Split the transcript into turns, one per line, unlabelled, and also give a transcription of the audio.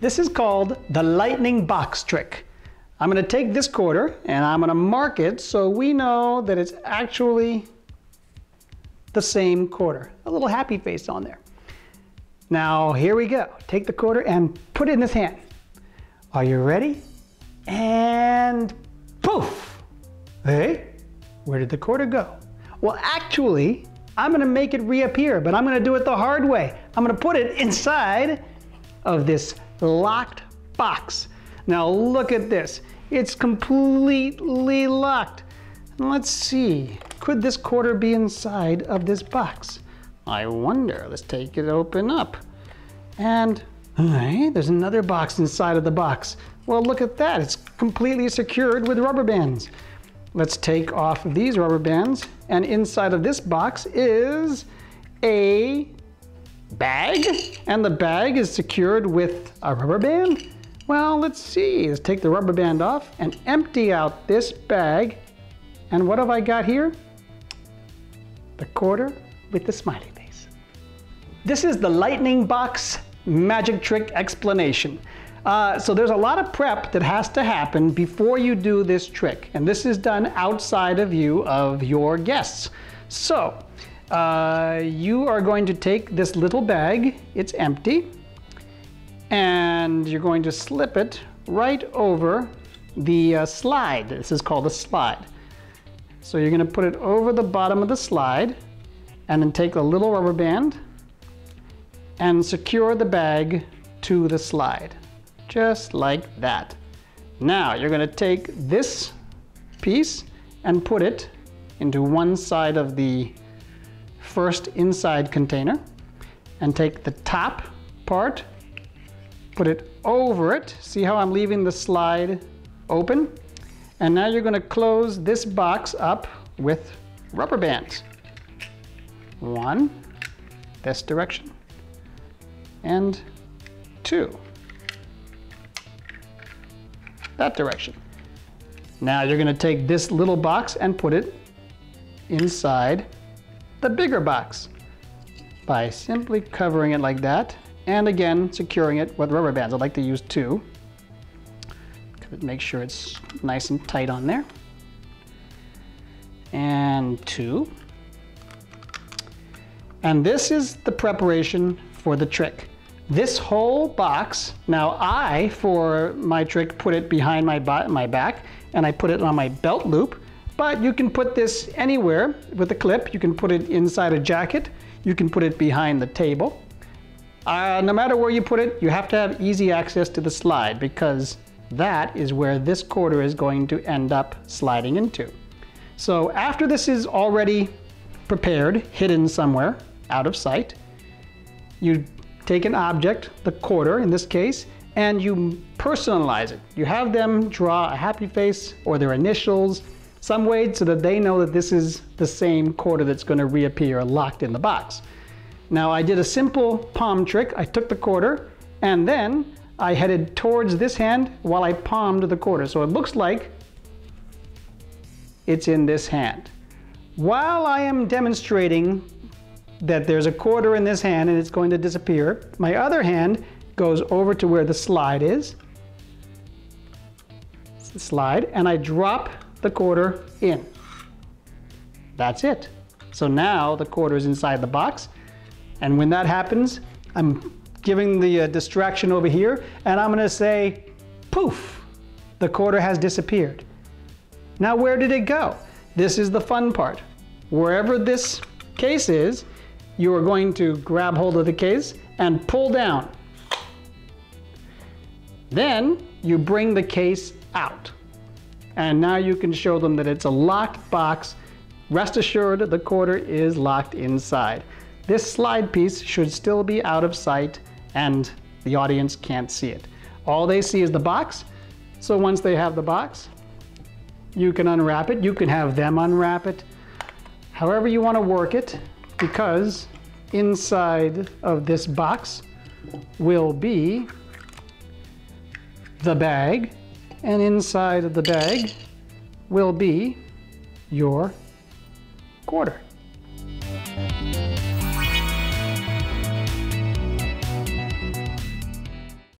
This is called the lightning box trick. I'm going to take this quarter and I'm going to mark it so we know that it's actually the same quarter. A little happy face on there. Now here we go. Take the quarter and put it in his hand. Are you ready? And poof! Hey, where did the quarter go? Well, actually, I'm going to make it reappear, but I'm going to do it the hard way. I'm going to put it inside of this locked box. Now look at this. It's completely locked. Let's see. Could this quarter be inside of this box? I wonder. Let's take it open up. And hey, there's another box inside of the box. Well, look at that. It's completely secured with rubber bands. Let's take off these rubber bands, and inside of this box is a bag, and the bag is secured with a rubber band. Well, let's see. Let's take the rubber band off and empty out this bag. And what have I got here? The quarter with the smiley face. This is the lightning box magic trick explanation. So there's a lot of prep that has to happen before you do this trick, and this is done outside of view of your guests. So you are going to take this little bag, it's empty, and you're going to slip it right over the slide. This is called a slide. So you're going to put it over the bottom of the slide, and then take a little rubber band and secure the bag to the slide. Just like that. Now you're going to take this piece and put it into one side of the first inside container, and take the top part, put it over it. See how I'm leaving the slide open? And now you're going to close this box up with rubber bands. One, this direction, and two, that direction. Now you're going to take this little box and put it inside the bigger box by simply covering it like that, and again securing it with rubber bands. I'd like to use two. Make sure it's nice and tight on there. And two. And this is the preparation for the trick. This whole box, now I, for my trick, put it behind my back, and I put it on my belt loop, but you can put this anywhere with a clip. You can put it inside a jacket. You can put it behind the table. No matter where you put it, you have to have easy access to the slide, because that is where this quarter is going to end up sliding into. So after this is already prepared, hidden somewhere out of sight, you take an object, the quarter in this case, and you personalize it. You have them draw a happy face or their initials, some way so that they know that this is the same quarter that's going to reappear locked in the box. Now I did a simple palm trick. I took the quarter and then I headed towards this hand while I palmed the quarter. So it looks like it's in this hand. While I am demonstrating that there's a quarter in this hand and it's going to disappear, my other hand goes over to where the slide is. It's the slide, and I drop the quarter in. That's it. So now the quarter is inside the box, and when that happens, I'm giving the distraction over here, and I'm going to say, poof, the quarter has disappeared. Now where did it go? This is the fun part. Wherever this case is, you are going to grab hold of the case and pull down. Then you bring the case out. And now you can show them that it's a locked box. Rest assured, the quarter is locked inside. This slide piece should still be out of sight and the audience can't see it. All they see is the box. So once they have the box, you can unwrap it. You can have them unwrap it. However you want to work it, because inside of this box will be the bag, and inside of the bag will be your quarter.